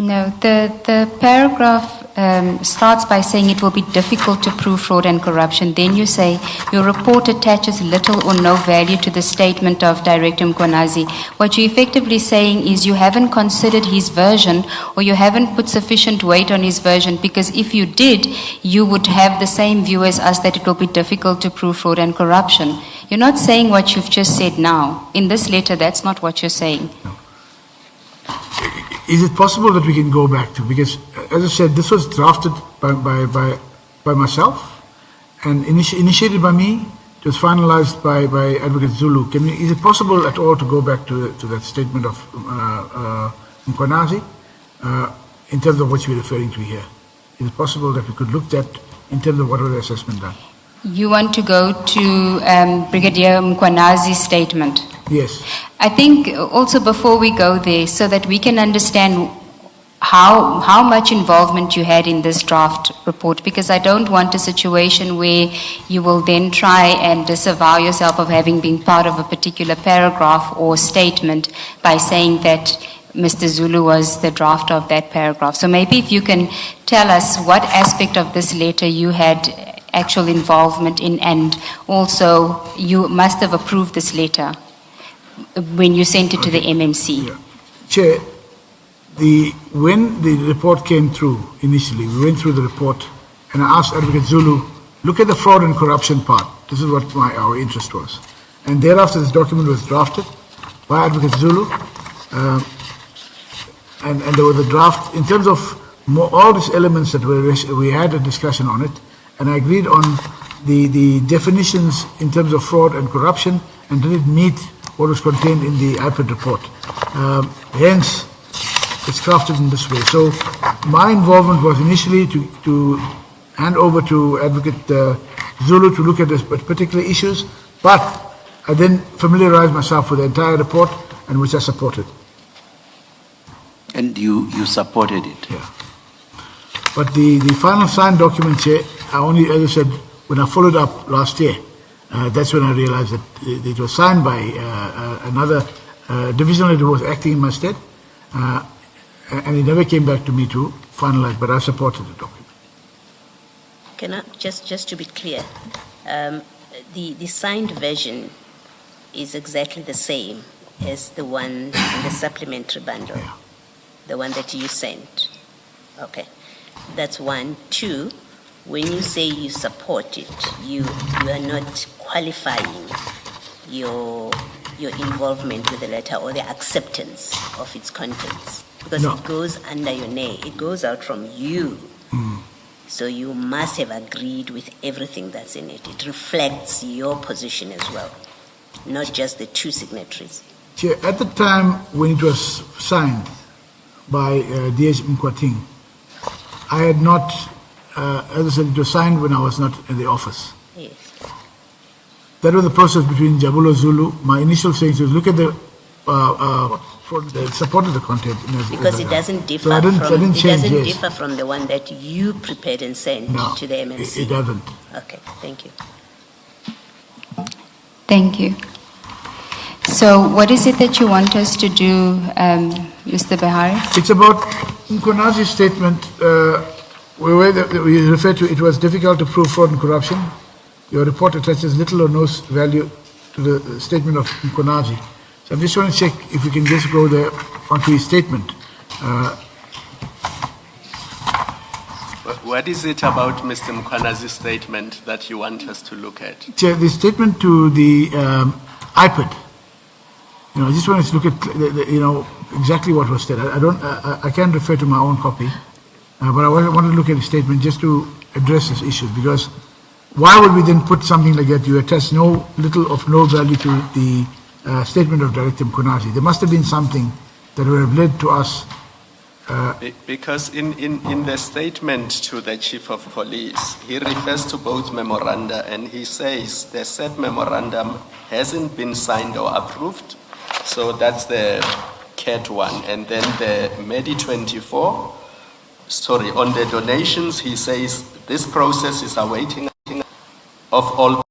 No, the paragraph starts by saying it will be difficult to prove fraud and corruption. Then you say your report attaches little or no value to the statement of Director Muanazi. What you're effectively saying is you haven't considered his version, or you haven't put sufficient weight on his version, because if you did, you would have the same view as us that it will be difficult to prove fraud and corruption. You're not saying what you've just said now. In this letter, that's not what you're saying. No. Is it possible that we can go back to, because as I said, this was drafted by myself and initiated by me, it was finalized by Advocate Zulu. Is it possible at all to go back to that statement of Muanazi in terms of what you're referring to here? Is it possible that we could look at in terms of what was the assessment done? You want to go to Brigadier Muanazi's statement? Yes. I think also before we go there, so that we can understand how much involvement you had in this draft report, because I don't want a situation where you will then try and disavow yourself of having been part of a particular paragraph or statement by saying that Mr. Zulu was the drafter of that paragraph. So maybe if you can tell us what aspect of this letter you had actual involvement in, and also you must have approved this letter when you sent it to the MMC. Yeah. Chair, when the report came through initially, we went through the report and I asked Advocate Zulu, look at the fraud and corruption part. This is what our interest was. And thereafter this document was drafted by Advocate Zulu and there was a draft in terms of all these elements that we had a discussion on it, and I agreed on the definitions in terms of fraud and corruption, and did it meet what was contained in the IPID report. Hence, it's crafted in this way. So my involvement was initially to hand over to Advocate Zulu to look at this particular issues, but I then familiarized myself with the entire report, and which I supported. And you supported it? Yeah. But the final signed document, Chair, I only, as I said, when I followed up last year, that's when I realized that it was signed by another divisional that was acting in my stead, and it never came back to me to finalize, but I supported the document. Can I, just to be clear, the signed version is exactly the same as the one in the supplementary bundle, Yeah. the one that you sent. Okay, that's one. Two, when you say you support it, you are not qualifying your involvement with the letter or the acceptance of its contents, because No. it goes under your name. It goes out from you. So you must have agreed with everything that's in it. It reflects your position as well, not just the two signatories. Chair, at the time when it was signed by D.H. Mkwating, I had not, as I said, it was signed when I was not in the office. Yes. That was the process between Jabulo Zulu. My initial saying was look at the supported the content. Because it doesn't differ so I didn't change, yes. differ from the one that you prepared and sent to the MMC. It doesn't. Okay, thank you. Thank you. So what is it that you want us to do, Mr. Behari? It's about Muanazi's statement where we refer to it was difficult to prove fraud and corruption. Your report attaches little or no value to the statement of Muanazi. So I just want to check if we can just go there onto his statement. What is it about Mr. Muanazi's statement that you want us to look at? Chair, the statement to the IPID. I just want to look at exactly what was said. I can't refer to my own copy, but I want to look at the statement just to address this issue, because why would we then put something like that? You attach little of no value to the statement of Director Muanazi. There must have been something that would have led to us. Because in the statement to the Chief of Police, he refers to both memoranda, and he says the said memorandum hasn't been signed or approved. So that's the CAT one. And then the MEDI 24, on the donations, he says this process is awaiting of all.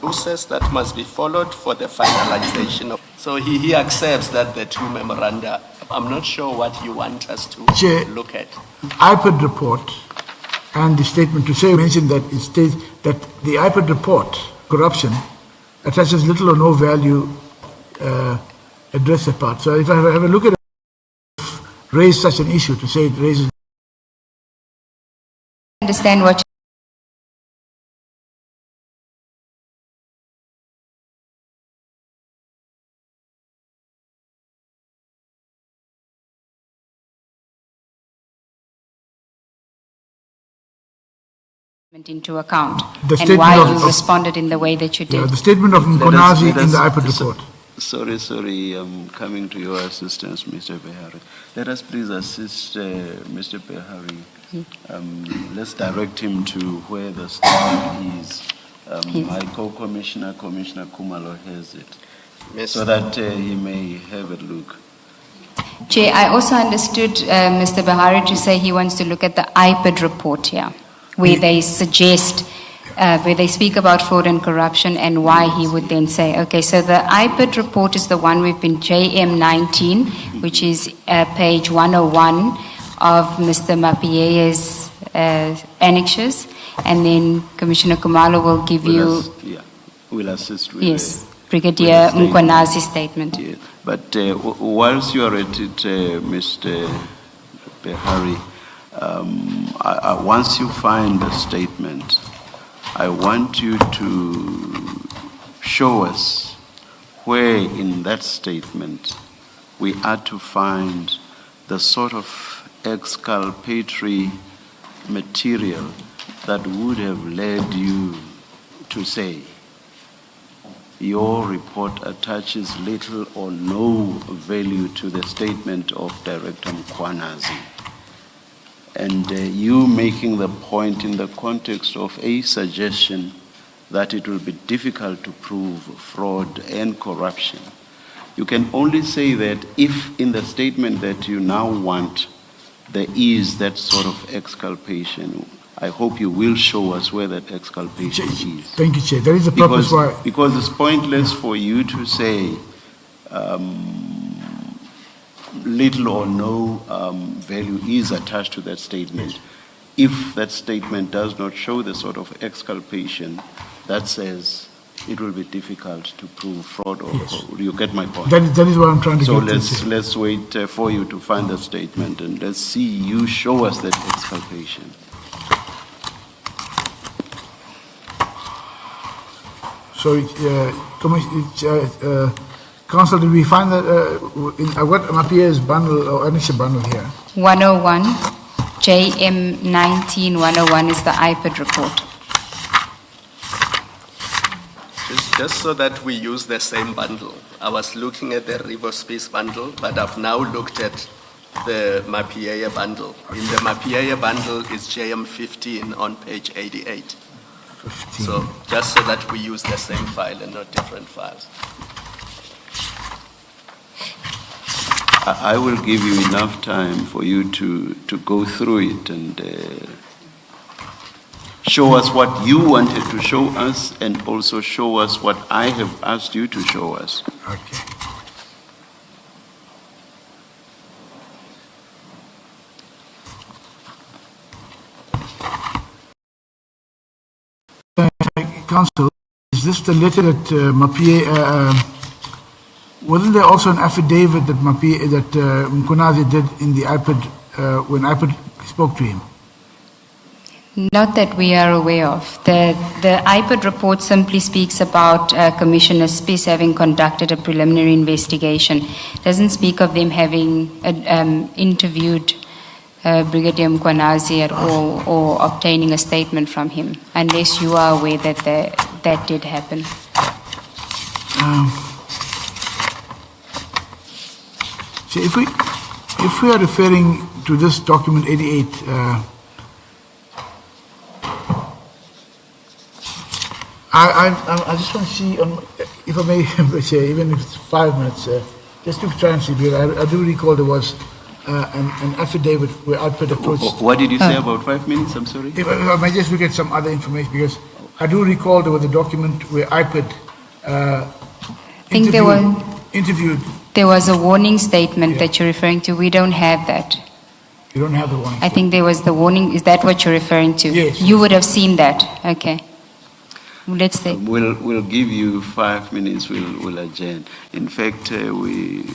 process that must be followed for the finalization of. So he accepts that the two memoranda. I'm not sure what you want us to Chair, look at. IPID report and the statement to say mention that it states that the IPID report, corruption, attaches little or no value address that part. So if I have a look at it, raise such an issue to say it raises. Understand what into account and why you responded in the way that you did. Yeah, the statement of Muanazi in the IPID report. Sorry, I'm coming to your assistance, Mr. Behari. Let us please assist Mr. Behari. Let's direct him to where the statement is. My co-commissioner, Commissioner Kumalo, has it, so that he may have a look. Chair, I also understood Mr. Behari to say he wants to look at the IPID report here, where they suggest, where they speak about fraud and corruption and why he would then say, okay, so the IPID report is the one we've been JM19, which is page 101 of Mr. Mapie's annexures, and then Commissioner Kumalo will give We'll assist with yes, Brigadier Muanazi's statement. Yeah. But whilst you are at it, Mr. Behari, once you find the statement, I want you to show us where in that statement we are to find the sort of exculpatory material that would have led you to say your report attaches little or no value to the statement of Director Muanazi. And you making the point in the context of a suggestion that it will be difficult to prove fraud and corruption. You can only say that if in the statement that you now want, there is that sort of exculpation. I hope you will show us where that exculpation is. Thank you, Chair. That is the purpose why. Because it's pointless for you to say little or no value is attached to that statement if that statement does not show the sort of exculpation that says it will be difficult to prove fraud or you get my point. That is what I'm trying to get to. So let's wait for you to find that statement and let's see you show us that exculpation. So, Council, did we find that I've got Mapie's bundle or initial bundle here? 101, JM19 101 is the IPID report. Just so that we use the same bundle. I was looking at the River Space bundle, but I've now looked at the Mapie bundle. In the Mapie bundle is JM15 on page 88. 15. So just so that we use the same file and not different files. I will give you enough time for you to go through it and show us what you wanted to show us and also show us what I have asked you to show us. Okay. Council, is this the letter that Mapie, wasn't there also an affidavit that Mapie, that Muanazi did in the IPID, when IPID spoke to him? Not that we are aware of. The IPID report simply speaks about Commissioner Spies having conducted a preliminary investigation. It doesn't speak of them having interviewed Brigadier Muanazi at all or obtaining a statement from him, unless you are aware that that did happen. See, if we are referring to this document 88, I just want to see, if I may say, even if it's 5 minutes, just to try and see, because I do recall there was an affidavit where IPID approached. What did you say about 5 minutes? I'm sorry. If I may just look at some other information, because I do recall there was a document where IPID think there interviewed. There was a warning statement Yeah. that you're referring to. We don't have that. You don't have the warning. I think there was the warning. Is that what you're referring to? Yes. You would have seen that. Okay. Let's take. We'll give you 5 minutes, we'll adjourn. In fact, we